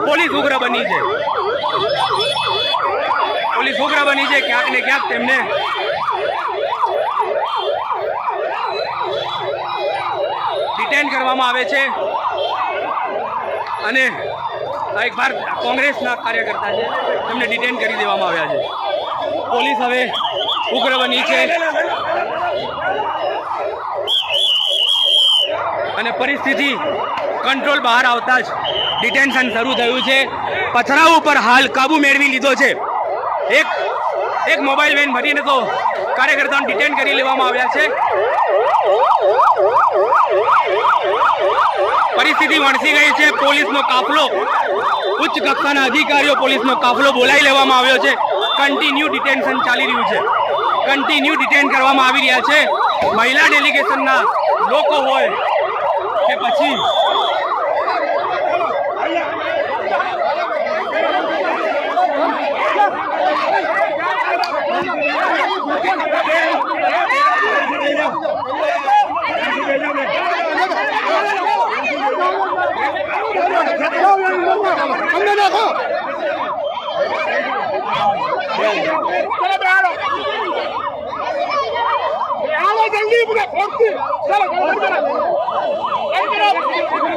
Police ઉગ્ર બની છે, પોલીસ ઉગ્ર બની છે. ક્યાંક ને ક્યાંક તેમને ડિટેન કરવામાં આવે છે અને એક બાર કોંગ્રેસના કાર્યકર્તા છે તેમને ડિટેન કરી દેવામાં આવ્યા છે. પોલીસ હવે ઉગ્ર બની છે અને પરિસ્થિતિ કંટ્રોલ બહાર આવતા જ ડિટેન્શન શરૂ થયું છે. પથરાવ ઉપર હાલ કાબુ મેળવી લીધો છે. એક મોબાઈલ વેન ભરીને તો કાર્યકર્તાઓને ડિટેન કરી લેવામાં આવ્યા છે. પરિસ્થિતિ વણસી ગઈ છે. પોલીસનો કાફલો, ઉચ્ચ કક્ષાના અધિકારીઓ, પોલીસનો કાફલો બોલાવી લેવામાં આવ્યો છે. કન્ટિન્યુ ડિટેન્શન ચાલી રહ્યું છે, કન્ટિન્યુ ડિટેન કરવામાં આવી રહ્યા છે. મહિલા ડેલિગેશનના લોકો હોય કે પછી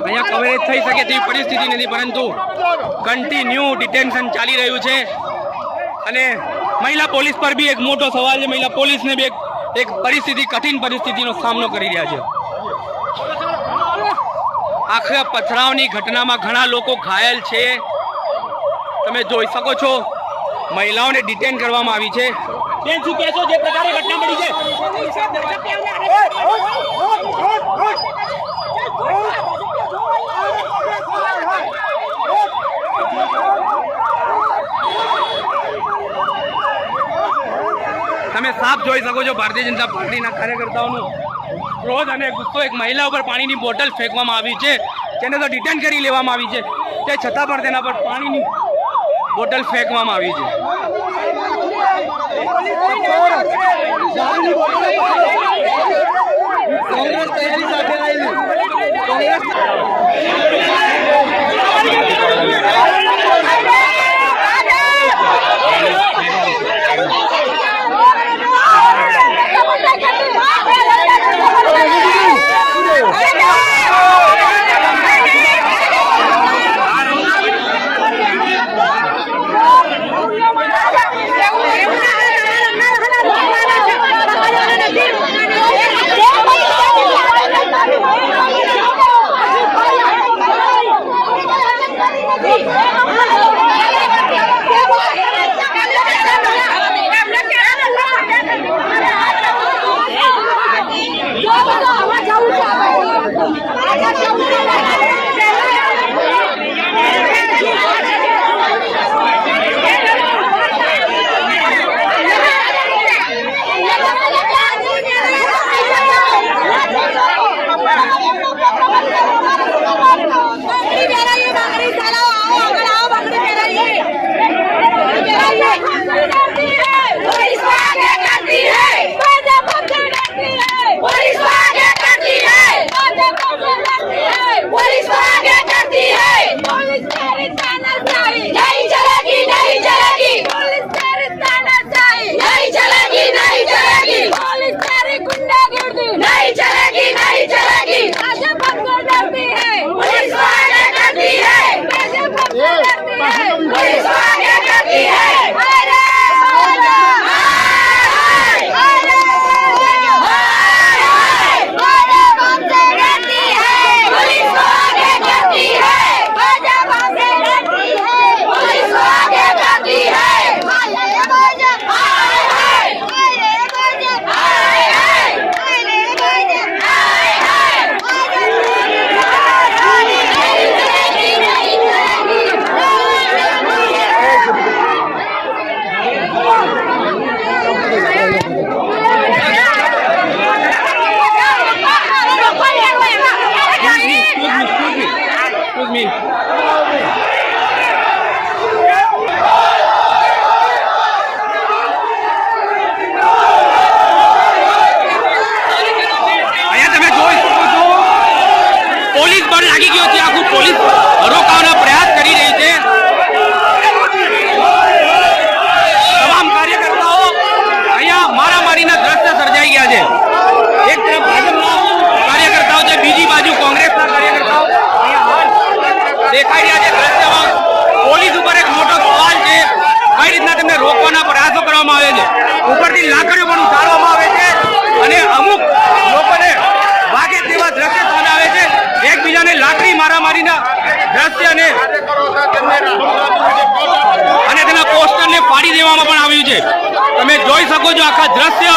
અહીંયા કવરેજ થઈ શકે તેવી પરિસ્થિતિ નથી, પરંતુ કન્ટિન્યુ ડિટેન્શન ચાલી રહ્યું છે. અને મહિલા પોલીસ પર બી એક મોટો સવાલ છે. મહિલા પોલીસને બી એક પરિસ્થિતિ, કઠિન પરિસ્થિતિનો સામનો કરી રહ્યા છે. આખા પથરાવની ઘટનામાં ઘણા લોકો ઘાયલ છે. તમે જોઈ શકો છો, મહિલાઓને ડિટેન કરવામાં આવી છે. બેન, શું કહેશો જે પ્રકારે ઘટના બની છે? તમે સાફ જોઈ શકો છો ભારતીય જનતા પાર્ટીના કાર્યકર્તાઓનું ક્રોધ અને ગુસ્સો. એક મહિલા ઉપર પાણીની બોટલ ફેંકવામાં આવી છે, તેને તો ડિટેન કરી લેવામાં આવી છે, તે છતાં પણ તેના પર પાણીની બોટલ ફેંકવામાં આવી છે. पुलिस को आगे करती है, पुलिस तेरी तानाशाही नहीं चलेगी, नहीं चलेगी, पुलिस तेरी तानाशाही नहीं चलेगी, नहीं चलेगी, पुलिस तेरी गुंडागर्दी नहीं चलेगी, नहीं चलेगी, भाजपा हमसे डरती है, पुलिस को आगे करती है, भाजपा हमसे डरती है, पुलिस को आगे करती है, अरे પોલીસ બળ લાગી ગયો છે, આખું પોલીસ રોકવાનો પ્રયાસ કરી રહી છે. તમામ કાર્યકર્તાઓ અહીંયા મારામારીના દ્રશ્ય સર્જાઈ ગયા છે. એક તરફ ભાજપના કાર્યકર્તાઓ છે, બીજી બાજુ કોંગ્રેસના કાર્યકર્તાઓ અહીંયા હાલ દેખાઈ રહ્યા છે. દ્રશ્યમાં પોલીસ ઉપર એક મોટો સવાલ છે, કઈ રીતના તેમને રોકવાના પ્રયાસો કરવામાં આવે છે. ઉપરથી લાકડીઓ પણ ઉતારવામાં આવે છે અને અમુક લોકોને વાગે તેવા દ્રશ્ય સામે આવે છે. એકબીજાને લાકડી મારામારીના દ્રશ્ય અને તેના પોસ્ટરને ફાડી દેવામાં પણ આવ્યું છે. તમે જોઈ શકો છો આખા દ્રશ્ય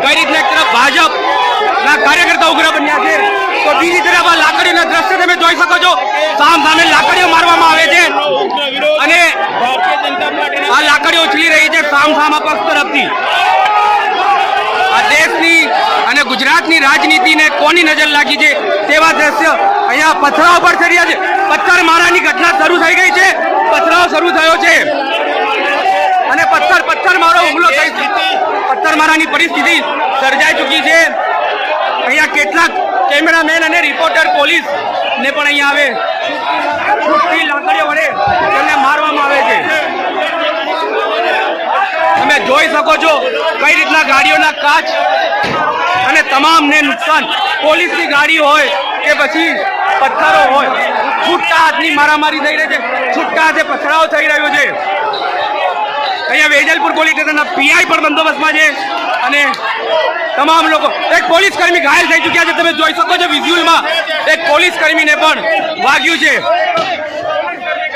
કઈ રીતના. એક તરફ ભાજપના કાર્યકર્તા ઉગ્ર બન્યા છે, તો બીજી તરફ આ લાકડીના દ્રશ્ય તમે જોઈ શકો છો. સામ સામે લાકડીઓ મારવામાં આવે છે અને આ લાકડીઓ ઉછળી રહી છે સામ સામા પક્ષ તરફથી. આ દેશની અને ગુજરાતની રાજનીતિને કોની નજર લાગી છે તેવા દ્રશ્ય અહીંયા પથરાવ પર થઈ રહ્યા છે. પથ્થર મારાની ઘટના શરૂ થઈ ગઈ છે, પથરાવ શરૂ થયો છે અને પથ્થર મારો હુમલો થઈ છે. પથ્થર મારાની પરિસ્થિતિ સર્જાઈ ચૂકી છે. અહીંયા કેટલાક કેમેરામેન અને રિપોર્ટર પોલીસ ને પણ અહીંયા આવે છૂટતી લાકડીઓ વડે તેમને મારવામાં આવે છે. તમે જોઈ શકો છો કઈ રીતના ગાડીઓના કાચ અને તમામને નુકસાન, પોલીસની ગાડી હોય કે પછી પથ્થરો હોય, છૂટા હાથની મારામારી થઈ રહી છે, છૂટા હાથે પથરાવ થઈ રહ્યો છે. અહીંયા વેજલપુર પોલીસ સ્ટેશનના પીઆઈ પણ બંદોબસ્તમાં છે અને તમામ લોકો. એક પોલીસ કર્મી ઘાયલ થઈ ચૂક્યા છે, તમે જોઈ શકો છો વિઝ્યુઅલમાં. એક પોલીસ કર્મીને પણ વાગ્યું છે,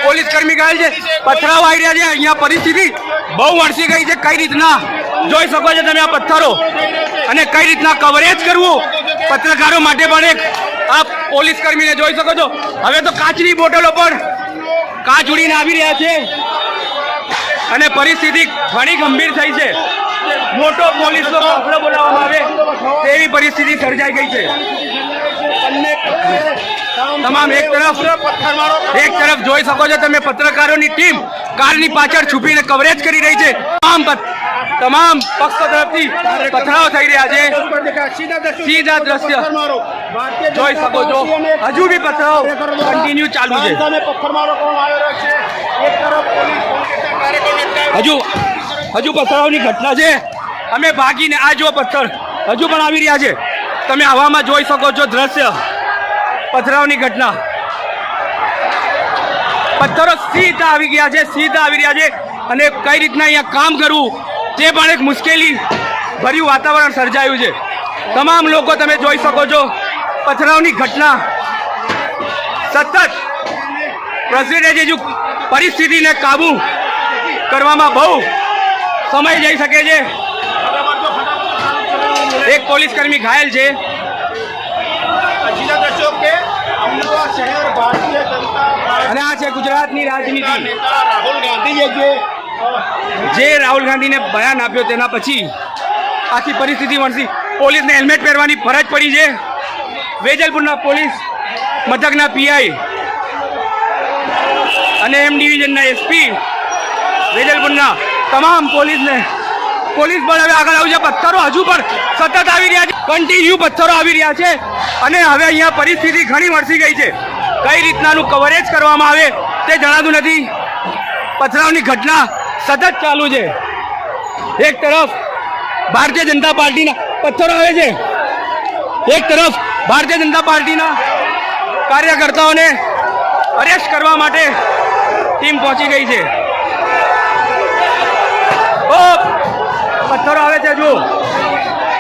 પોલીસ કર્મી ઘાયલ છે, પથરાવ આવી રહ્યા છે. અહીંયા પરિસ્થિતિ બહુ વણસી ગઈ છે. કઈ રીતના જોઈ શકો છો તમે આ પથ્થરો અને કઈ રીતના કવરેજ કરવું પત્રકારો માટે પણ એક આ પોલીસ કર્મીને જોઈ શકો છો. હવે તો કાચની બોટલો પણ કાચ ઉડીને આવી રહ્યા છે અને પરિસ્થિતિ ઘણી ગંભીર થઈ છે. મોટો પોલીસનો કાફલો બોલાવવામાં આવે તેવી પરિસ્થિતિ સર્જાઈ ગઈ છે. તમામ એક તરફ જોઈ શકો છો તમે પત્રકારોની ટીમ કારની પાછળ છુપીને કવરેજ કરી રહી છે. તમામ પક્ષો તરફથી પથરાવ થઈ રહ્યા છે. સીધા દ્રશ્ય જોઈ શકો છો. હજુ બી પથરાવ કન્ટિન્યુ ચાલુ છે. હજુ પથરાવની ઘટના છે. અમે ભાગીને આ જો પથ્થર હજુ પણ આવી રહ્યા છે. તમે હવામાં જોઈ શકો છો દ્રશ્ય પથરાવની ઘટના. પથ્થરો સીધા આવી ગયા છે, સીધા આવી રહ્યા છે અને કઈ રીતના અહીંયા કામ કરવું તે પણ એક મુશ્કેલી ભર્યું વાતાવરણ સર્જાયું છે. તમામ લોકો તમે જોઈ શકો છો પથરાવની ઘટના સતત પ્રસરી છે. જો પરિસ્થિતિને કાબુ કરવામાં બહુ સમય જઈ શકે છે. એક પોલીસ કર્મી ઘાયલ છે. અને આ છે ગુજરાતની રાજનીતિ. રાહુલ ગાંધી જે રાહુલ ગાંધીને બયાન આપ્યો તેના પછી આખી પરિસ્થિતિ વણસી. પોલીસને હેલ્મેટ પહેરવાની ફરજ પડી છે. વેજલપુરના પોલીસ મથકના પીઆઈ અને એમ ડિવિઝનના એસપી વેજલપુરના તમામ પોલીસને પોલીસ બળ હવે આગળ આવ્યું છે. પથ્થરો હજુ પણ સતત આવી રહ્યા છે, કન્ટિન્યુ પથ્થરો આવી રહ્યા છે અને હવે અહીંયા પરિસ્થિતિ ઘણી વણસી ગઈ છે. કઈ રીતનાનું કવરેજ કરવામાં આવે તે જણાતું નથી. પથરાવની ઘટના સતત ચાલુ છે. એક તરફ ભારતીય જનતા પાર્ટીના પથ્થરો આવે છે, એક તરફ ભારતીય જનતા પાર્ટીના કાર્યકર્તાઓને અરેસ્ટ કરવા માટે ટીમ પહોંચી ગઈ છે. ઓ પથ્થરો આવે છે, જો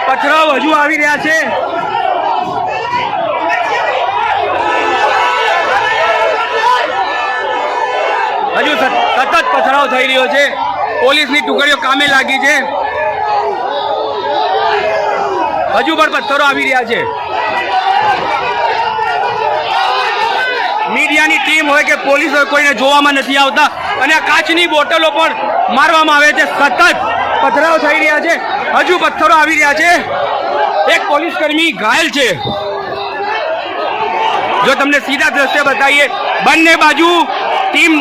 પથ્થરો હજુ આવી રહ્યા છે. હજુ સતત પથરાવ થઈ રહ્યો છે. પોલીસની ટુકડીઓ કામે લાગી છે. હજુ પણ પથ્થરો આવી રહ્યા છે. મીડિયાની ટીમ હોય કે પોલીસ હોય, કોઈને જોવામાં નથી આવતા અને આ કાચની બોટલો પણ મારવામાં આવે છે. સતત પથરાવ થઈ રહ્યા છે. હજુ પથ્થરો આવી રહ્યા છે. એક પોલીસ કર્મી ઘાયલ છે. જો તમને સીધા દ્રશ્ય બતાવીએ, બંને બાજુ ટીમ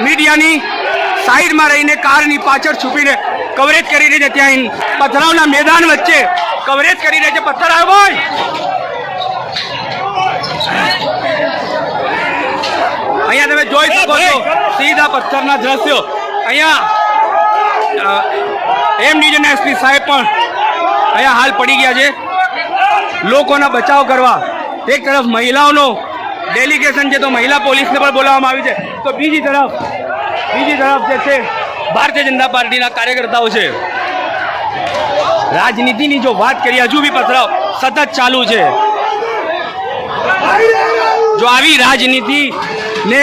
મીડિયાની સાઈડમાં રહીને કારની પાછળ છુપીને કવરેજ કરી રહી છે. ત્યાં પથરાવના મેદાન વચ્ચે કવરેજ કરી રહી છે. પથ્થર આવ્યો હોય, અહીંયા તમે જોઈ શકો છો સીધા પથ્થરના દ્રશ્યો. અહીંયા એમ ડિવિઝન એસપી સાહેબ પણ અહીંયા હાલ પડી ગયા છે લોકોના બચાવ કરવા. એક તરફ મહિલાઓનો ડેલિગેશન છે તો મહિલા પોલીસને પણ બોલાવવામાં આવી છે, તો બીજી તરફ જે છે ભારતીય જનતા પાર્ટીના કાર્યકર્તાઓ છે. રાજનીતિની જો વાત કરીએ, હજુ બી પથરાવ સતત ચાલુ છે. જો આવી રાજનીતિને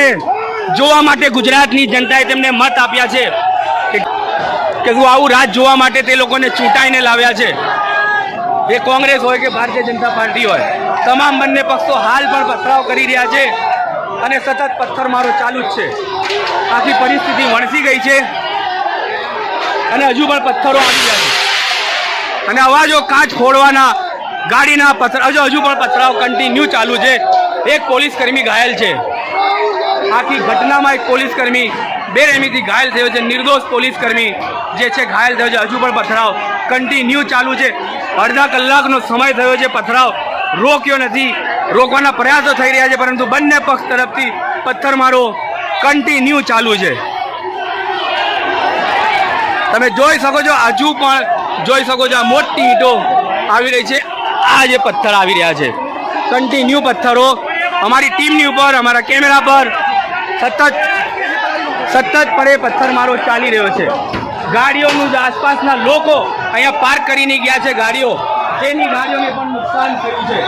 જોવા માટે ગુજરાતની જનતાએ તેમને મત આપ્યા છે કે શું આવું રાજ જોવા માટે તે લોકોને ચૂંટાઈને લાવ્યા છે. એ કોંગ્રેસ હોય કે ભારતીય જનતા પાર્ટી હોય, તમામ બંને પક્ષો હાલ પણ પથરાવ કરી રહ્યા છે અને સતત પથ્થરમારો ચાલુ જ છે. આખી પરિસ્થિતિ વણસી ગઈ છે અને હજુ પણ પથ્થરો આવી રહ્યા છે અને અવાજો કાચ ફોડવાના, ગાડીના પથ્થર, હજુ પણ પથરાવ કન્ટિન્યુ ચાલુ છે. એક પોલીસ કર્મી ઘાયલ છે. આખી ઘટનામાં એક પોલીસ કર્મી બેરહેમીથી ઘાયલ થયો છે. નિર્દોષ પોલીસ કર્મી જે છે ઘાયલ થયો છે. હજુ પણ પથરાવ કન્ટિન્યુ ચાલુ છે. અડધા કલાકનો સમય થયો છે. પથરાવ રોક્યો નથી. રોકવાના પ્રયાસો થઈ રહ્યા છે પરંતુ બંને પક્ષ તરફથી પથ્થરમારો કન્ટિન્યુ ચાલુ છે. તમે જોઈ શકો છો, હજુ પણ જોઈ શકો છો આ મોટી ઈંટો આવી રહી છે. આ જે પથ્થર આવી રહ્યા છે, કન્ટિન્યુ પથ્થરો અમારી ટીમની ઉપર, અમારા કેમેરા પર સતતપણે પથ્થરમારો ચાલી રહ્યો છે. ગાડીઓનું જે આસપાસના લોકો અહીંયા પાર્ક કરીને ગયા છે ગાડીઓ, તેની ગાડીઓને પણ નુકસાન થયું છે.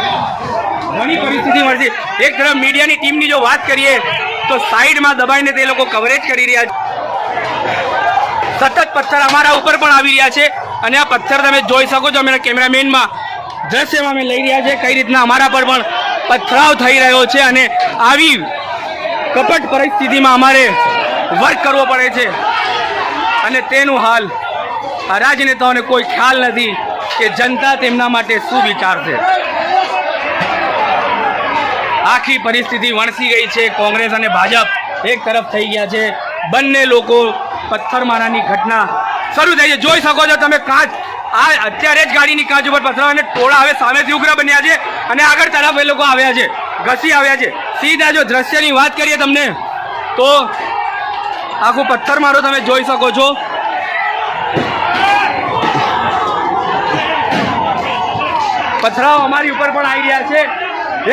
ઘણી પરિસ્થિતિ મળશે. એક તરફ મીડિયાની ટીમની જો વાત કરીએ તો સાઈડમાં દબાઈને તે લોકો કવરેજ કરી રહ્યા છે. સતત પથ્થર અમારા ઉપર પણ આવી રહ્યા છે અને આ પથ્થર તમે જોઈ શકો છો. અમારા કેમેરામેનમાં દ્રશ્યમાં અમે લઈ રહ્યા છે કઈ રીતના અમારા પર પણ પથરાવ થઈ રહ્યો છે અને આવી કપટ પરિસ્થિતિમાં અમારે વર્ક કરવો પડે છે અને તેનું હાલ આ રાજનેતાઓને કોઈ ખ્યાલ નથી કે જનતા તેમના માટે શું વિચારશે. આખી પરિસ્થિતિ વણસી ગઈ છે. કોંગ્રેસ અને ભાજપ એક તરફ થઈ ગયા છે. બંને લોકો પથ્થરમારાની ઘટના શરૂ થઈ છે. જોઈ શકો છો તમે કાચ, આ અત્યારે જ ગાડીની કાચ ઉપર પથરાવ અને ટોળા હવે સામેથી ઉગ્ર બન્યા છે અને આગળ તરફ એ લોકો આવ્યા છે, ઘસી આવ્યા છે. સીધા જો દ્રશ્યની વાત કરીએ તમને તો આખું પથ્થરમારો તમે જોઈ શકો છો. પથરાવ અમારી ઉપર પણ આવી રહ્યા છે.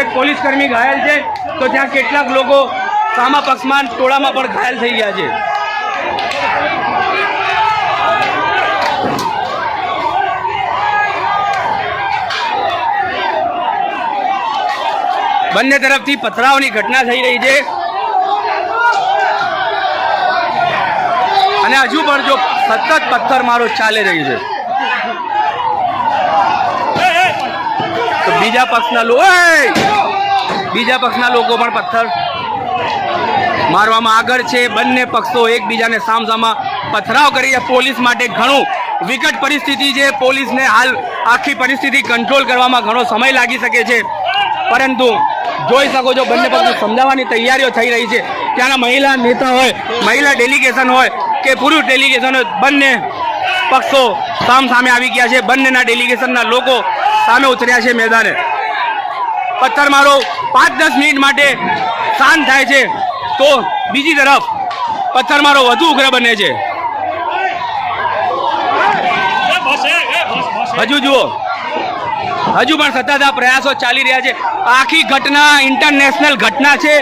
એક પોલીસ કર્મી ઘાયલ છે તો ત્યાં કેટલાક લોકો સામા પક્ષમાં ટોળામાં પણ ઘાયલ થઈ ગયા છે. બંને તરફથી પથરાવની ઘટના થઈ રહી છે અને હજુ પણ જો સતત પથ્થરમારો ચાલી રહ્યું છે તો બીજા પક્ષના લોકો પણ પથ્થર મારવામાં આગળ છે. બંને પક્ષો એકબીજાને સામસામા પથરાવ કરી. પોલીસ માટે ઘણું વિકટ પરિસ્થિતિ છે. પોલીસને હાલ આખી પરિસ્થિતિ કંટ્રોલ કરવામાં ઘણો સમય લાગી શકે છે પરંતુ જોઈ શકો છો બંને પક્ષો સમજાવવાની તૈયારીઓ થઈ રહી છે. ત્યાંના મહિલા નેતા હોય, મહિલા ડેલિગેશન હોય કે પુરુષ ડેલિગેશન હોય, બંને પક્ષો સામે આવી ગયા છે. બંનેના ડેલિગેશનના લોકો સામે ઉતર્યા છે મેદાને. પથ્થરમારો 5-10 મિનિટ માટે શાંત થાય છે તો બીજી તરફ પથ્થરમારો વધુ ઉગ્ર બને છે. હજુ જુઓ, હજુ પણ સતત આ પ્રયાસો ચાલી રહ્યા છે. આખી ઘટના ઇન્ટરનેશનલ ઘટના છે.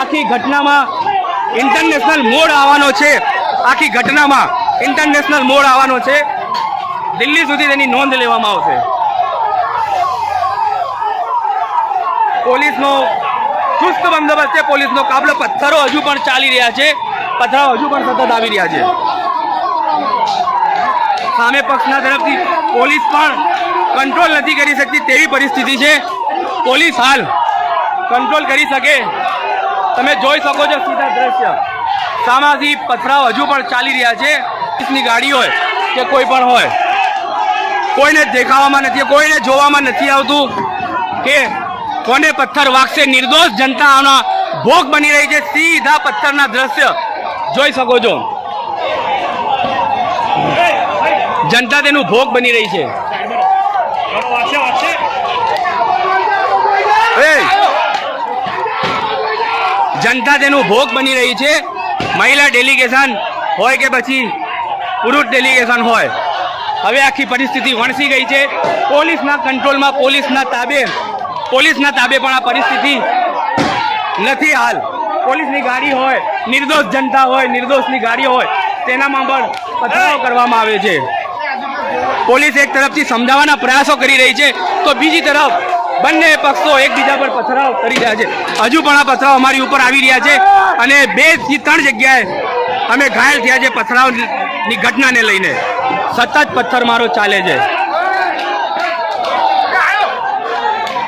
આખી ઘટનામાં ઇન્ટરનેશનલ મોડ આવવાનો છે. આખી ઘટનામાં ઇન્ટરનેશનલ મોડ આવવાનો છે. દિલ્હી સુધી તેની નોંધ લેવામાં આવશે. પોલીસનો ચુસ્ત બંદોબસ્ત છે. પોલીસનો કાફલો. પથ્થરો હજુ પણ ચાલી રહ્યા છે. પથ્થરો હજુ પણ સતત આવી રહ્યા છે. સામે પક્ષના તરફથી પોલીસ પણ કંટ્રોલ નથી કરી શકતી તેવી પરિસ્થિતિ છે. પોલીસ હાલ કંટ્રોલ કરી શકે. તમે જોઈ શકો છો સીધા દ્રશ્ય. સામાથી પથરાવ હજુ પણ ચાલી રહ્યા છે. પોલીસની ગાડી હોય કે કોઈ પણ હોય, કોઈને દેખાવામાં નથી, કોઈને જોવામાં નથી આવતું કે કોને પથ્થર વાગશે. નિર્દોષ જનતાના ભોગ બની રહી છે. સીધા પથ્થરના દ્રશ્ય જોઈ શકો છો. જનતા તેનું ભોગ બની રહી છે. જનતા તેનું ભોગ બની રહી છે. મહિલા ડેલિગેશન હોય કે પછી પુરુષ ડેલિગેશન હોય, હવે આખી પરિસ્થિતિ વણસી ગઈ છે. પોલીસના કંટ્રોલમાં, પોલીસના તાબે પણ આ પરિસ્થિતિ નથી હાલ. પોલીસની ગાડી હોય, નિર્દોષ જનતા હોય, નિર્દોષની ગાડી હોય, તેનામાં પણ પથરાવ કરવામાં આવે છે. પોલીસ એક તરફથી સમજાવવાના પ્રયાસો કરી રહી છે તો બીજી તરફ બંને પક્ષો એકબીજા પર પથરાવ કરી રહ્યા છે. હજુ પણ આ પથરાવ અમારી ઉપર આવી રહ્યા છે અને 2 થી 3 જગ્યાએ અમે ઘાયલ થયા છે. પથરાવની ઘટનાને લઈને સતત પથ્થરમારો ચાલે છે.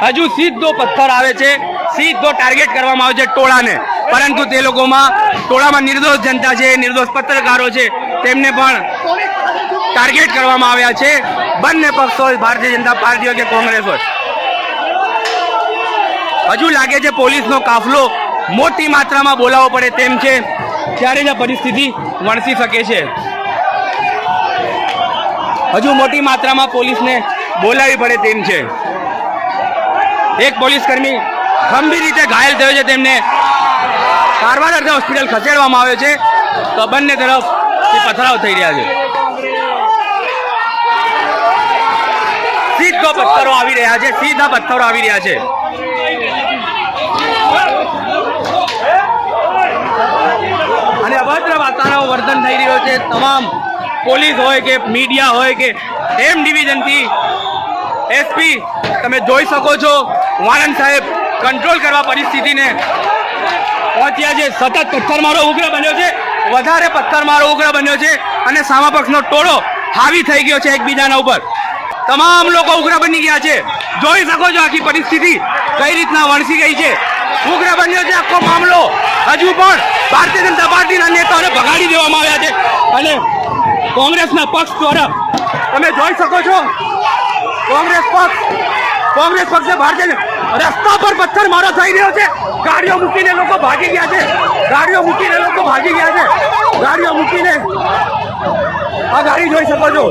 હજુ સીધો પથ્થર આવે છે, સીધો ટાર્ગેટ કરવામાં આવે છે ટોળાને, પરંતુ તે ટોળામાં નિર્દોષ જનતા છે, નિર્દોષ પત્રકારો છે, તેમને પણ ટાર્ગેટ કરવામાં આવ્યા છે. બંને પક્ષો, ભારતીય જનતા પાર્ટી હોય કે કોંગ્રેસ હોય. હજુ લાગે છે પોલીસનો કાફલો મોટી માત્રામાં બોલાવવો પડે તેમ છે, ત્યારે જ આ પરિસ્થિતિ વણસી શકે છે. હજુ મોટી માત્રામાં પોલીસને બોલાવવી પડે તેમ છે. એક પોલીસકર્મી ગંભીર રીતે ઘાયલ થયો છે. તેમને સારવાર અર્થે હોસ્પિટલ ખસેડવામાં આવ્યો છે તો બંને તરફથી પથરાવ થઈ રહ્યા છે. સીધો પથ્થરો આવી રહ્યા છે. સીધા પથ્થરો આવી રહ્યા છે. અને અભદ્ર વાતાવરણ વર્તન થઈ રહ્યો છે. તમામ પોલીસ હોય કે મીડિયા હોય કે એમ ડિવિઝનથી એસપી તમે જોઈ શકો છો વાણંદ સાહેબ કંટ્રોલ કરવા પરિસ્થિતિને પહોંચ્યા છે. સતત પથ્થરમારો ઉગ્ર બન્યો છે. વધારે પથ્થરમારો ઉગ્ર બન્યો છે અને સામા પક્ષનો ટોળો હાવી થઈ ગયો છે એકબીજાના ઉપર. તમામ લોકો ઉગ્ર બની ગયા છે. જોઈ શકો છો આખી પરિસ્થિતિ કઈ રીતના વણસી ગઈ છે. ઉગ્ર બન્યો છે આખો મામલો. હજુ પણ ભારતીય જનતા પાર્ટીના નેતાઓને ભગાડી દેવામાં આવ્યા છે અને કોંગ્રેસના પક્ષ દ્વારા તમે જોઈ શકો છો કોંગ્રેસ પક્ષે ભારતીય રસ્તા પર પથ્થરમારો થઈ રહ્યો છે. ગાડીઓ મૂકીને લોકો ભાગી ગયા છે. ગાડીઓ મૂકીને આ ગાડી જોઈ શકો છો.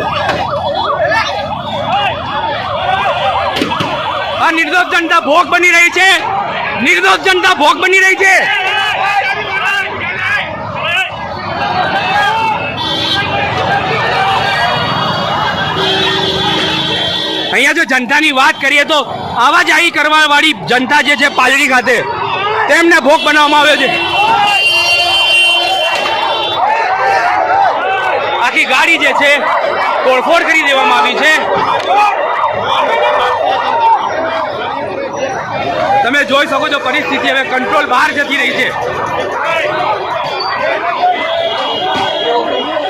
આ નિર્દોષ જનતા ભોગ બની રહી છે. નિર્દોષ જનતા ભોગ બની રહી છે. અહીંયા જો જનતાની વાત કરીએ તો આવાજાહી કરવા વાળી જનતા જે છે પાલડી ખાતે, તેમને ભોગ બનાવવામાં આવ્યો છે. આખી ગાડી જે છે તોડફોડ કરી દેવામાં આવી છે. તમે જોઈ શકો છો પરિસ્થિતિ હવે કંટ્રોલ બહાર જતી રહી છે.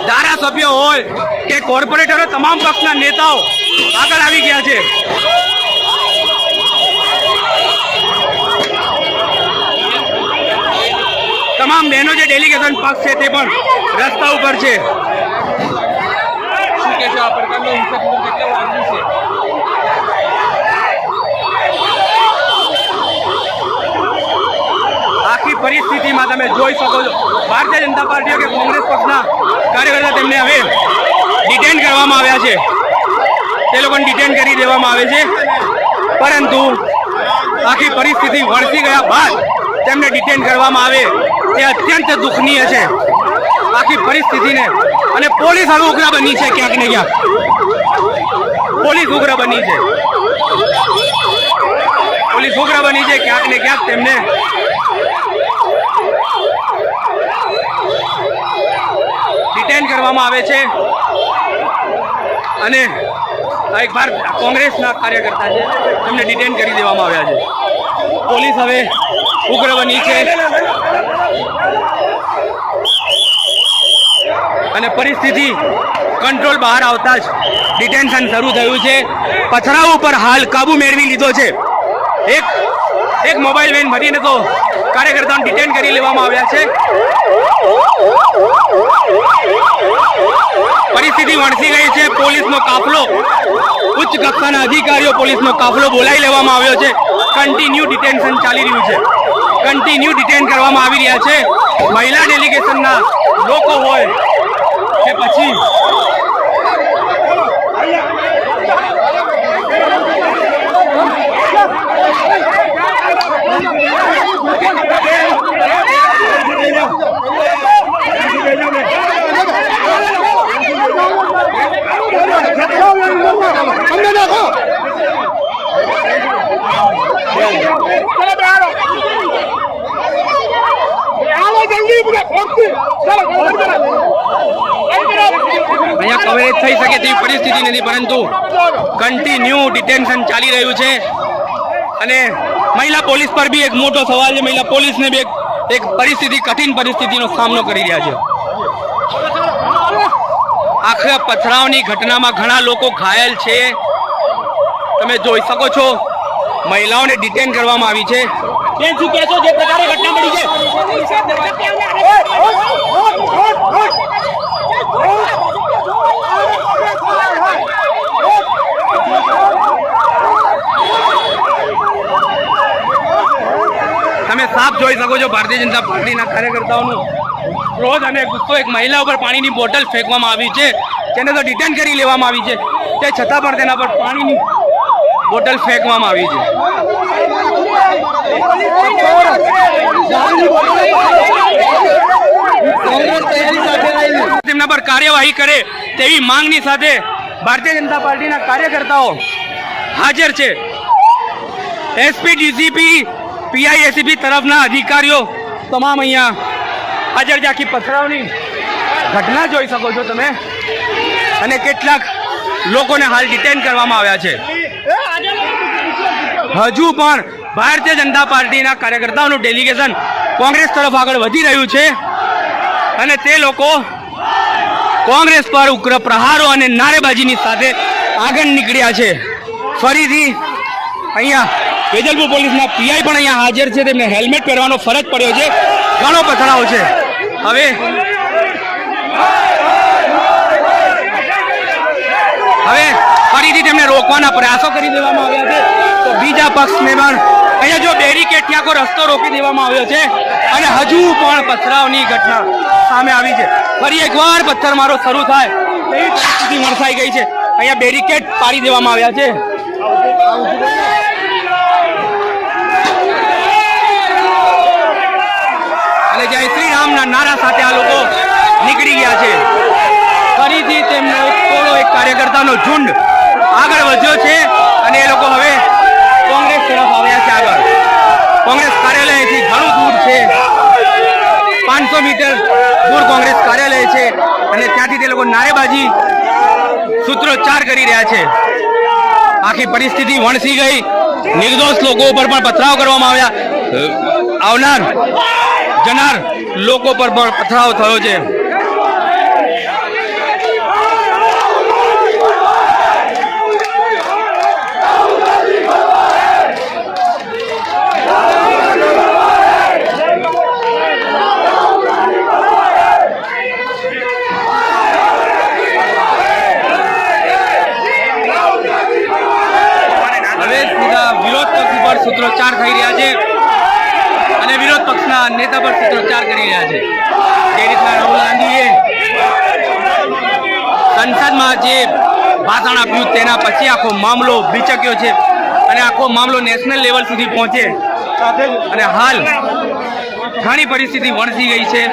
ધારાસભ્યો હોય કે કોર્પોરેટરો, તમામ પક્ષના નેતાઓ આગળ આવી ગયા છે. તમામ બહેનો જે ડેલિગેશન પક્ષ છે તે પણ રસ્તા ઉપર છે. શું કહેશો આ પ્રકારનો હિંસક કેટલો વાગ્યું છે? આખી પરિસ્થિતિમાં તમે જોઈ શકો છો ભારતીય જનતા પાર્ટી કે કોંગ્રેસ પક્ષના કાર્યકર્તા તેમને હવે ડિટેન કરવામાં આવ્યા છે, તે લોકોને ડિટેન કરી દેવામાં આવે છે, પરંતુ આખી પરિસ્થિતિ વણસી ગયા બાદ તેમને ડિટેન કરવામાં આવે તે અત્યંત દુઃખનીય છે આખી પરિસ્થિતિને. અને પોલીસ હવે ઉગ્ર બની છે, ક્યાંક ને ક્યાંક પોલીસ ઉગ્ર બની છે, પોલીસ ઉગ્ર બની છે ક્યાંક ને ક્યાંક તેમને ડિટેન કરવામાં આવે છે. અને એક બાર કોંગ્રેસના કાર્યકર્તા છે તેમને ડિટેન કરી દેવામાં આવ્યા છે. પોલીસ હવે ઉગ્ર બની છે અને પરિસ્થિતિ કંટ્રોલ બહાર આવતા જ ડિટેન્શન શરૂ થયું છે. પથરાવ ઉપર હાલ કાબુ મેળવી લીધો છે. એક મોબાઈલ વેન ભરીને તો કાર્યકર્તાઓને ડિટેન કરી લેવામાં આવ્યા છે. પરિસ્થિતિ વણસી ગઈ છે. પોલીસનો કાફલો, ઉચ્ચ કક્ષાના અધિકારીઓ પોલીસનો કાફલો બોલાવી લેવામાં આવ્યો છે. કન્ટિન્યુ ડિટેન્શન ચાલી રહ્યું છે, કન્ટિન્યુ ડિટેન કરવામાં આવી રહ્યા છે. મહિલા ડેલિગેશનના લોકો હોય કે પછી અહીંયા કવરેજ થઈ શકે તેવી પરિસ્થિતિ નથી, પરંતુ કન્ટિન્યુ ડિટેન્શન ચાલી રહ્યું છે. અને મહિલા પોલીસ પર બી એક મોટો સવાલ છે. મહિલા પોલીસને બી એક પરિસ્થિતિ, કઠિન પરિસ્થિતિનો સામનો કરી રહ્યા છે. આખા પથરાવની ઘટનામાં ઘણા લોકો ઘાયલ છે, તમે જોઈ શકો છો. મહિલાઓને ડિટેન કરવામાં આવી છે. બેન, શું કહેશો જે પ્રકારે ઘટના બની છે? તમે સાફ જોઈ શકો છો ભારતીય જનતા પાર્ટીના કાર્યકર્તાઓનું ક્રોધ અને ગુસ્સો. એક મહિલા ઉપર પાણીની બોટલ ફેંકવામાં આવી છે, તેને તો ડિટેન કરી લેવામાં આવી છે, તે છતાં પણ તેના પર પાણીની બોટલ ફેંકવામાં આવી છે. તેમના પર કાર્યવાહી કરે તેવી માંગની સાથે ભારતીય જનતા પાર્ટીના કાર્યકર્તાઓ હાજર છે. એસપી, ડીસીપી, પીઆઈએસીપી તરફના અધિકારીઓ તમામ અહીંયા હાજર છે. આખી પથરાવની ઘટના જોઈ શકો છો તમે. અને કેટલાક લોકોને હાલ ડિટેન કરવામાં આવ્યા છે. હજુ પણ ભારતીય જનતા પાર્ટીના કાર્યકર્તાઓનું ડેલિગેશન કોંગ્રેસ તરફ આગળ વધી રહ્યું છે અને તે લોકો કોંગ્રેસ પર ઉગ્ર પ્રહારો અને નારેબાજીની સાથે આગળ નીકળ્યા છે. ફરીથી અહીંયા વેજલપુર પોલીસના પીઆઈ પણ અહીંયા હાજર છે. તેમને હેલ્મેટ પહેરવાનો ફરજ પડ્યો છે. ઘણો પથરાવ છે. હવે ફરીથી તેમને રોકવાના પ્રયાસો કરી દેવામાં આવ્યા છે. તો બીજા પક્ષને પણ અહીંયા જો બેરીકેડ ત્યાં કોઈ રસ્તો રોકી દેવામાં આવ્યો છે અને હજુ પણ પથરાવની ઘટના સામે આવી છે. ફરી એકવાર પથ્થરમારો શરૂ થાય તેવી પરિસ્થિતિ વરસાઈ ગઈ છે. અહીંયા બેરીકેડ પાડી દેવામાં આવ્યા છે. અને જય શ્રી રામના નારા સાથે આ લોકો નીકળી ગયા છે. ફરીથી તેમનો એક કાર્યકર્તાનો ઝુંડ આગળ વધ્યો છે અને એ લોકો હવે કોંગ્રેસ તરફ આવ્યા છે. આગળ કોંગ્રેસ કાર્યાલયથી ઘણું દૂર છે, 500 મીટર દૂર કોંગ્રેસ કાર્યાલય છે અને ત્યાંથી તે લોકો નારેબાજી સૂત્રોચ્ચાર કરી રહ્યા છે. આખી પરિસ્થિતિ વણસી ગઈ. નિર્દોષ લોકો ઉપર પણ પથરાવ કરવામાં આવ્યા. આવનાર જનાર લોકો પર પણ પથરાવ થયો છે. સૂત્રોચ્ચાર થઈ રહ્યા છે અને વિરોધ પક્ષના નેતા પર સૂત્રોચ્ચાર કરી રહ્યા છે. જે રીતના રાહુલ ગાંધીએ સંસદમાં જે ભાષણ આપ્યું તેના પછી આખો મામલો ભીચક્યો છે અને આખો મામલો નેશનલ લેવલ સુધી પહોંચે અને હાલ ઘણી પરિસ્થિતિ વણસી ગઈ છે.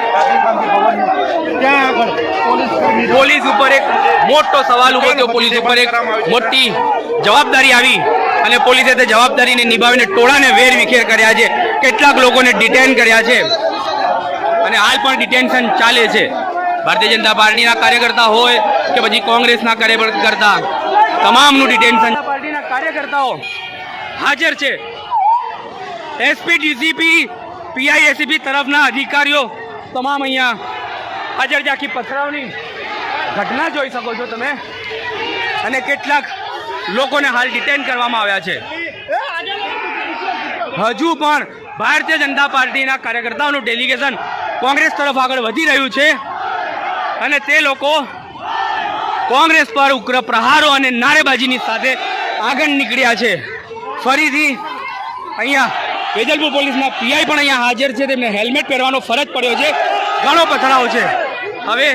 પોલીસ ઉપર એક મોટો સવાલ ઉભો થયો, પોલીસ ઉપર એક મોટી જવાબદારી આવી અને પોલીસે તે જવાબદારીને નિભાવીને ટોળાને વેર વિખેર કર્યા છે. કેટલાક લોકોને ડિટેન કર્યા છે અને હાલ પણ ડિટેન્શન ચાલે છે. ભારતીય જનતા પાર્ટીના કાર્યકર્તા હોય કે પછી કોંગ્રેસના કાર્યકર્તા, તમામનું ડિટેન્શન. પાર્ટીના કાર્યકર્તાઓ હાજર છે. એસપી, ડીસીપી, પીઆઈએસીપી તરફના અધિકારીઓ તમામ અહીંયા હાજર છે. આખી પથરાવની ઘટના જોઈ શકો છો તમે અને કેટલાક લોકોને હાલ ડિટેન કરવામાં આવ્યા છે. હજુ પણ ભારતીય જનતા પાર્ટીના કાર્યકર્તાઓનું ડેલિગેશન કોંગ્રેસ તરફ આગળ વધી રહ્યું છે અને તે લોકો કોંગ્રેસ પર ઉગ્ર પ્રહારો અને નારેબાજીની સાથે આગળ નીકળ્યા છે. ફરીથી અહીંયા વેજલપુર પોલીસના પીઆઈ પણ અહીંયા હાજર છે. તેમને હેલ્મેટ પહેરવાનો ફરજ પડ્યો છે. ઘણો પથરાવો છે. હવે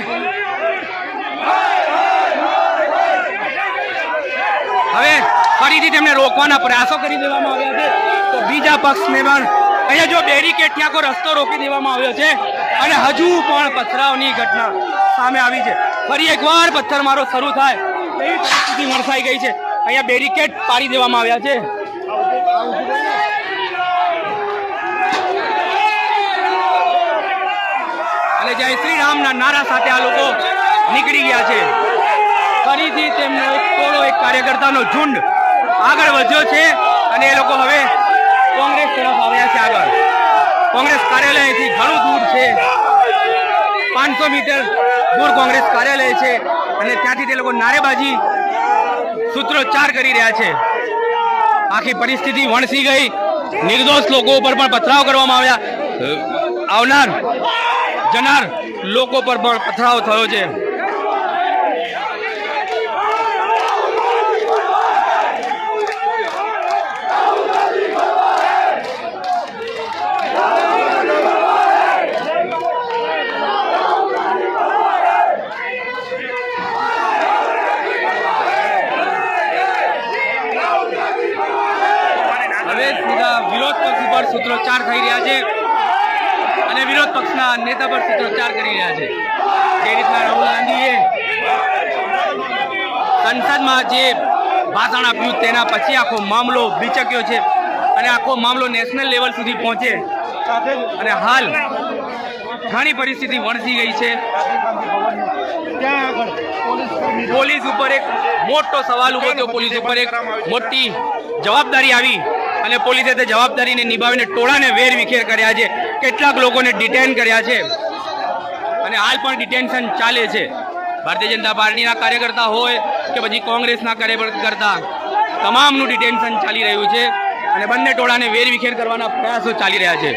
ફરીથી તેમને રોકવાના પ્રયાસો કરી દેવામાં આવ્યા છે. તો બીજા પક્ષને પણ અહીંયા જો બેરિકેડ ત્યાં કોઈ રસ્તો રોકી દેવામાં આવ્યો છે અને હજુ પણ પથરાવની ઘટના સામે આવી છે. ફરી એકવાર પથ્થરમારો શરૂ થાય એવી પરિસ્થિતિ વરસાઈ ગઈ છે. અહીંયા બેરિકેડ પાડી દેવામાં આવ્યા છે. અને જય શ્રી રામના નારા સાથે આ લોકો નીકળી ગયા છે. ફરીથી તેમનો એક કાર્યકર્તાનો ઝુંડ આગળ વધ્યો છે અને એ લોકો હવે કોંગ્રેસ તરફ આવ્યા છે. આગળ કોંગ્રેસ કાર્યાલયથી ઘણું દૂર છે, 500 મીટર દૂર કોંગ્રેસ કાર્યાલય છે અને ત્યાંથી તે લોકો નારેબાજી સૂત્રોચ્ચાર કરી રહ્યા છે. આખી પરિસ્થિતિ વણસી ગઈ. નિર્દોષ લોકો ઉપર પણ પથરાવ કરવામાં આવ્યા. આવનાર જનાર લોકો પર પણ પથરાવ થયો છે. વિરોધ પક્ષ પર સૂત્રોચ્ચાર થઈ રહ્યા છે અને વિરોધ પક્ષના નેતા પર સૂત્રોચ્ચાર કરી રહ્યા છે. જે રીતના રાહુલ ગાંધીએ સંસદમાં જે ભાષણ આપ્યું તેના પછી આખો મામલો ભીચક્યો છે અને આખો મામલો નેશનલ લેવલ સુધી પહોંચે અને હાલ ઘણી પરિસ્થિતિ વણસી ગઈ છે. પોલીસ ઉપર એક મોટો સવાલ ઉભો થયો, પોલીસ ઉપર એક મોટી જવાબદારી આવી અને પોલીસે તે જવાબદારીને નિભાવીને ટોળાને વેર વિખેર કર્યા છે. કેટલાક લોકોને ડિટેન કર્યા છે અને હાલ પણ ડિટેન્શન ચાલે છે. ભારતીય જનતા પાર્ટીના કાર્યકર્તા હોય કે પછી કોંગ્રેસના કાર્યકર્તા, તમામનું ડિટેન્શન ચાલી રહ્યું છે અને બંને ટોળાને વેર વિખેર કરવાના પ્રયાસો ચાલી રહ્યા છે.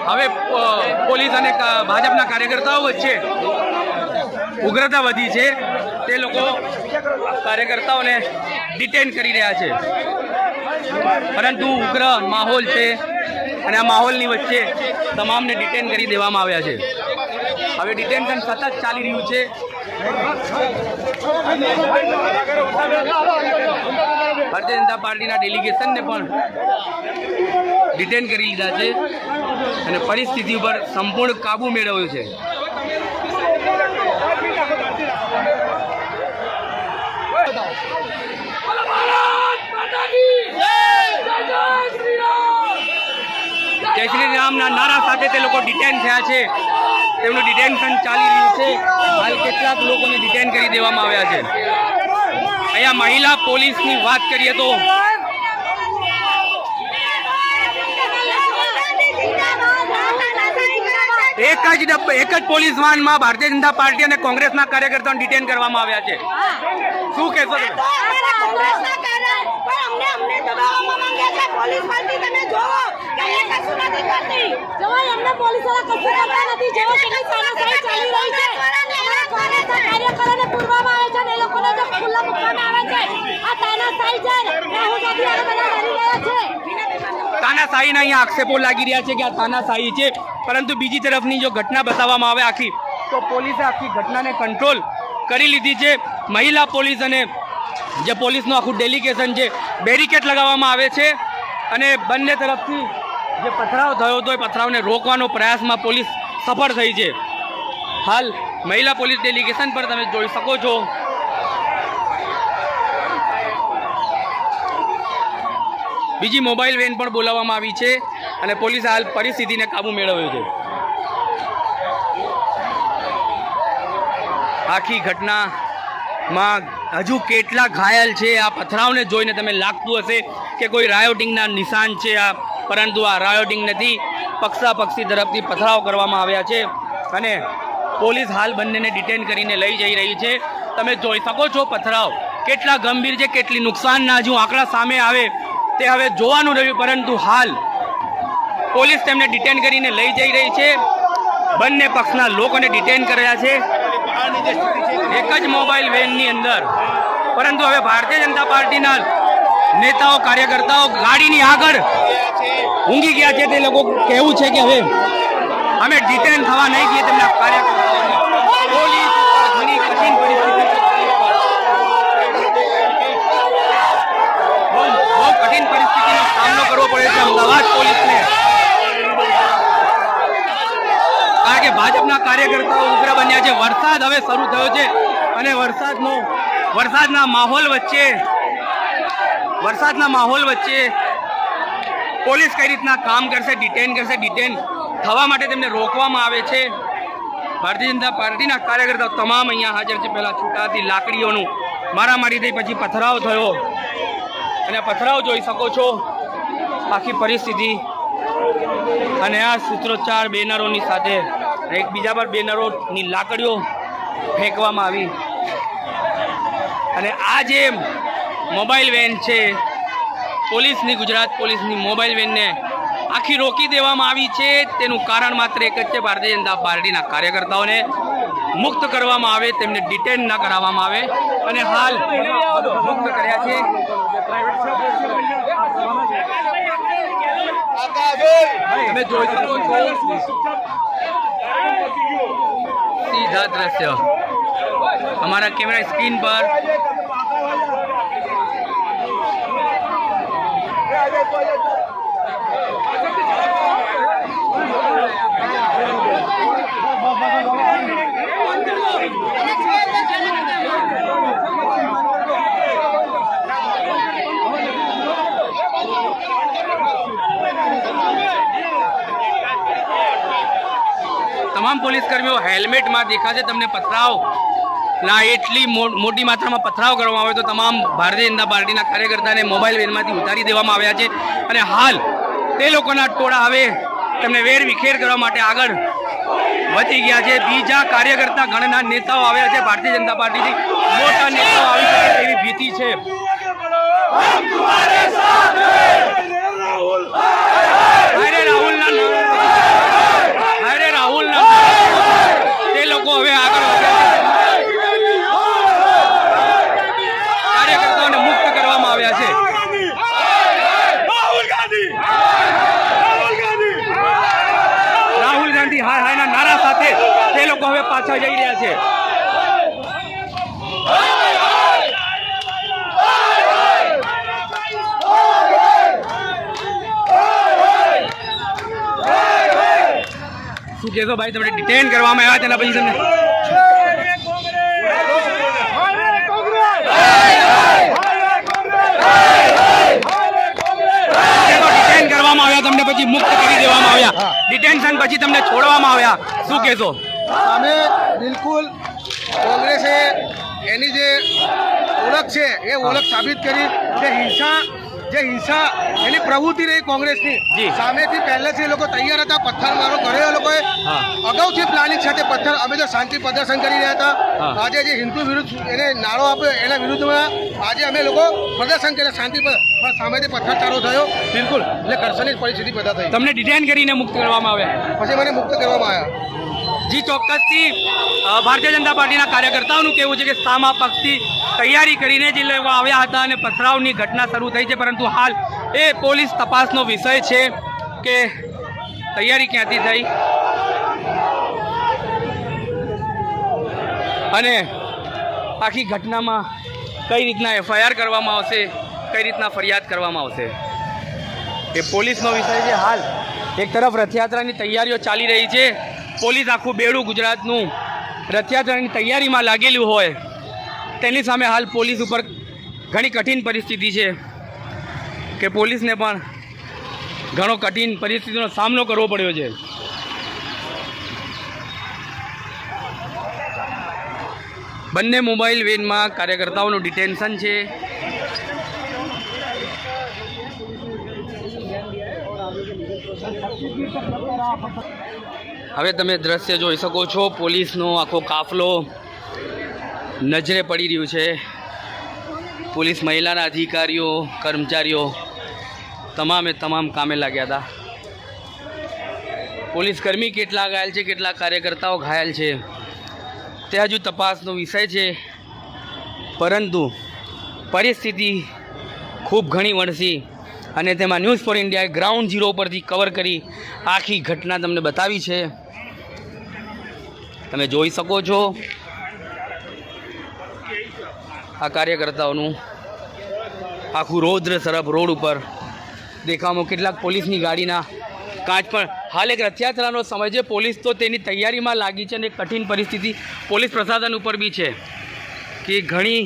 હવે પોલીસ અને ભાજપના કાર્યકર્તાઓ વચ્ચે ઉગ્રતા વધી છે. તે લોકો કાર્યકર્તાઓને ડિટેન કરી રહ્યા છે, પરંતુ ઉગ્ર માહોલ છે અને આ માહોલની વચ્ચે તમામને ડિટેન કરી દેવામાં આવ્યા છે. હવે ડિટેન્શન સતત ચાલી રહ્યું છે. ભારતીય જનતા પાર્ટીના ડેલિગેશનને પણ ડિટેન કરી લીધા છે અને પરિસ્થિતિ ઉપર સંપૂર્ણ કાબુ મેળવ્યો છે. જય શ્રી રામના નારા સાથે તે લોકો ડિટેન થયા છે. તેમનું ડિટેન્શન ચાલી રહ્યું છે. હાલ કેટલાક લોકોને ડિટેન કરી દેવામાં આવ્યા છે. અહીંયા મહિલા પોલીસની વાત કરીએ તો એક જ પોલીસ વાનમાં ભારતીય જનતા પાર્ટી અને કોંગ્રેસના કાર્યકર્તાઓને ડિટેન કરવામાં આવ્યા છે. શું કહેશો તમે? તાનાશાહીના અહીંયા આક્ષેપો લાગી રહ્યા છે કે આ તાનાશાહી છે, પરંતુ બીજી તરફની જો ઘટના બતાવવામાં આવે આખી, તો પોલીસે આખી ઘટનાને કંટ્રોલ કરી લીધી છે. મહિલા પોલીસ અને જે પોલીસનું આખું ડેલિગેશન છે, બેરિકેડ લગાવવામાં આવે છે અને બંને તરફથી જે પથરાવ થયો હતો એ પથરાવને રોકવાનો પ્રયાસમાં પોલીસ સફળ થઈ છે. હાલ મહિલા પોલીસ ડેલિગેશન પર તમે જોઈ શકો છો બીજી મોબાઈલ વેન પણ બોલાવવામાં આવી છે અને પોલીસે હાલ પરિસ્થિતિને કાબુ મેળવ્યો છે. આખી ઘટનામાં હજુ કેટલા ઘાયલ છે, આ પથરાવને જોઈને તમે લાગતું હશે કે કોઈ રાયોટિંગના નિશાન છે આ, પરંતુ આ રાયોટિંગ નથી. પક્ષાપક્ષી તરફથી પથરાવ કરવામાં આવ્યા છે અને પોલીસ હાલ બંનેને ડિટેન કરીને લઈ જઈ રહી છે. તમે જોઈ શકો છો પથરાવ કેટલા ગંભીર છે, કેટલી નુકસાનના હજુ આંકડા સામે આવે તે હવે જોવાનું રહ્યું, પરંતુ હાલ પોલીસ તેમને ડિટેન કરીને લઈ જઈ રહી છે. બંને પક્ષના લોકોને ડિટેન કર્યા છે એક જ મોબાઈલ વેનની અંદર, પરંતુ હવે ભારતીય જનતા પાર્ટીના નેતાઓ કાર્યકર્તાઓ ગાડીની આગળ ઊંઘી ગયા છે. તે લોકો કહેવું છે કે હવે અમે ડિટેન થવા નહીં દઈએ તેમના કાર્યકર્તાઓને. પોલીસ ઘણી કઠિન પરિસ્થિતિ બહુ કઠિન પરિસ્થિતિનો સામનો કરવો પડે છે અમદાવાદ પોલીસને, કારણ કે ભાજપના કાર્યકર્તાઓ ઉગ્ર બન્યા છે. વરસાદ હવે શરૂ થયો છે અને વરસાદના માહોલ વચ્ચે પોલીસ કઈ રીતના કામ કરશે, ડિટેન થવા માટે તેમને રોકવામાં આવે છે. ભારતીય જનતા પાર્ટીના કાર્યકર્તાઓ તમામ અહીંયા હાજર છે. પહેલાં છૂટાથી લાકડીઓનું મારામારી થઈ, પછી પથરાવ થયો અને પથરાવ જોઈ શકો છો આખી પરિસ્થિતિ. અને આ સૂત્રોચ્ચાર બેનરોની સાથે એકબીજા પર બેનરોની લાકડીઓ ફેંકવામાં આવી અને આ જે મોબાઈલ વેન છે પોલીસની, ગુજરાત પોલીસની મોબાઈલ વેનને આખી રોકી દેવામાં આવી છે. તેનું કારણ માત્ર એક જ છે, ભારતીય જનતા પાર્ટીના કાર્યકર્તાઓને મુક્ત કરવામાં આવે, તેમને ડિટેન ન કરાવવામાં આવે અને હાલ મુક્ત કર્યા છે. તમે જોઈ શકો છો સીધા દ્રશ્ય અમારા કેમેરા સ્ક્રીન પર. તમામ પોલીસ કર્મીઓ હેલ્મેટમાં દેખાશે તમને. પથરાવના એટલી મોટી માત્રામાં પથરાવ કરવામાં આવે તો તમામ ભારતીય જનતા પાર્ટીના કાર્યકર્તાને મોબાઈલ વેનમાંથી ઉતારી દેવામાં આવ્યા છે અને હાલ તે લોકોના ટોળા હવે તેમને વેર વિખેર કરવા માટે આગળ વધી ગયા છે. બીજા કાર્યકર્તા ગણના નેતાઓ આવ્યા છે, ભારતીય જનતા પાર્ટીથી મોટા નેતાઓ આવી શકે તેવી ભીતિ છે. રાહુલ તે લોકો હવે આગળ વધ્યા છે. કાર્યકર્તાઓને મુક્ત કરવામાં આવ્યા છે. રાહુલ ગાંધી હાય હાયના નારા સાથે તે લોકો હવે પાછા જઈ રહ્યા છે. શું કહેશો ભાઈ, તમને ડિટેન કરવામાં આવ્યા તેના પછી તમને ડિટેન કરવામાં આવ્યા, તમને પછી મુક્ત કરી દેવામાં આવ્યા, ડિટેન્શન પછી તમને છોડવામાં આવ્યા, શું કહેશો? અમે બિલકુલ કોંગ્રેસે એની જે ઓળખ છે એ ઓળખ સાબિત કરી કે હિંસા એની પ્રવૃત્તિ રહી કોંગ્રેસની સામેથી પહેલેથી લોકો તૈયાર હતા. પથ્થરમારો કર્યો લોકોએ અગાઉથી પ્લાનિંગ સાથે પથ્થર. અમે તો શાંતિ પ્રદર્શન કરી રહ્યા હતા. આજે જે હિન્દુ વિરુદ્ધ એને નારો આપ્યો એના વિરુદ્ધમાં આજે અમે લોકો પ્રદર્શન કર્યા શાંતિ પર, સામેથી પથ્થરચારો થયો. બિલકુલ એટલે ઘર્ષણની પરિસ્થિતિ પેદા થઈ. તમને ડિટેન કરીને મુક્ત કરવામાં આવ્યા, પછી મને મુક્ત કરવામાં આવ્યા. જી ચોક્કસથી ભારતીય જનતા પાર્ટીના કાર્યકર્તાઓનું કહેવું છે કે સામા પક્ષથી તૈયારી કરીને જ લેવા આવ્યા હતા અને પથરાવની ઘટના શરૂ થઈ છે, પરંતુ હાલ એ પોલીસ તપાસનો વિષય છે કે તૈયારી ક્યાંથી થઈ અને આખી ઘટનામાં કઈ રીતના એફઆઈઆર કરવામાં આવશે, કઈ રીતના ફરિયાદ કરવામાં આવશે, એ પોલીસનો વિષય છે. હાલ એક તરફ રથયાત્રાની તૈયારીઓ ચાલી રહી છે, પોલીસ આખું બેડું ગુજરાતનું રથયાત્રાની તૈયારીમાં લાગેલું હોય તેની સામે હાલ પોલીસ ઉપર ઘણી કઠિન પરિસ્થિતિ છે કે પોલીસને પણ ઘણો કઠિન પરિસ્થિતિનો સામનો કરવો પડ્યો છે. બંને મોબાઈલ વેનમાં કાર્યકર્તાઓનું ડિટેન્શન છે. હવે તમે દ્રશ્ય જોઈ શકો છો, પોલીસનો આખો કાફલો નજરે પડી રહ્યું છે. પોલીસ મહિલાના અધિકારીઓ, કર્મચારીઓ તમામે તમામ કામે લાગ્યા હતા. પોલીસ કર્મી કેટલા ઘાયલ છે, કેટલા કાર્યકર્તાઓ ઘાયલ છે તે હજુ તપાસનો વિષય છે, પરંતુ પરિસ્થિતિ ખૂબ ઘણી વણસી અને તેમાં ન્યૂઝ ફોર ઇન્ડિયાએ ગ્રાઉન્ડ ઝીરો પરથી કવર કરી આખી ઘટના તમને બતાવી છે. તમે જોઈ શકો છો આ કાર્યકર્તાઓનું આખું રૌદ્ર સરબ રોડ ઉપર દેખાવામાં કેટલાક પોલીસની ગાડીના કાચ પણ. હાલ એક રથયાત્રાનો સમય છે, પોલીસ તો તેની તૈયારીમાં લાગી છે અને કઠિન પરિસ્થિતિ પોલીસ પ્રશાસન ઉપર બી છે કે ઘણી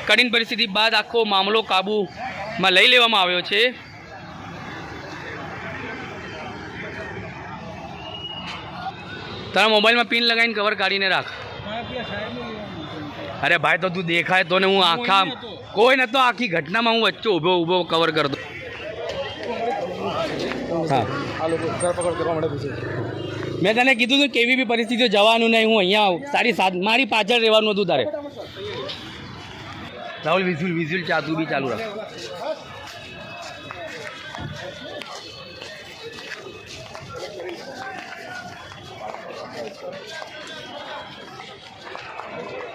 કઠિન પરિસ્થિતિ બાદ આખો મામલો કાબૂમાં લઈ લેવામાં આવ્યો છે. તારા મોબાઈલમાં પિન લગાવીને કવર કાઢીને રાખ. અરે ભાઈ તો તું દેખાય તો ને હું આખા કોઈ નતો, આખી ઘટનામાં હું વચ્ચે ઊભો કવર કરતો. હા, મેં તને કીધું હતું કેવી બી પરિસ્થિતિઓ જવાનું નહીં, હું અહીંયા તારી મારી પાછળ રહેવાનું હતું તારે. રાહુલ વિઝ્યુઅલ તું બી ચાલુ રાખ.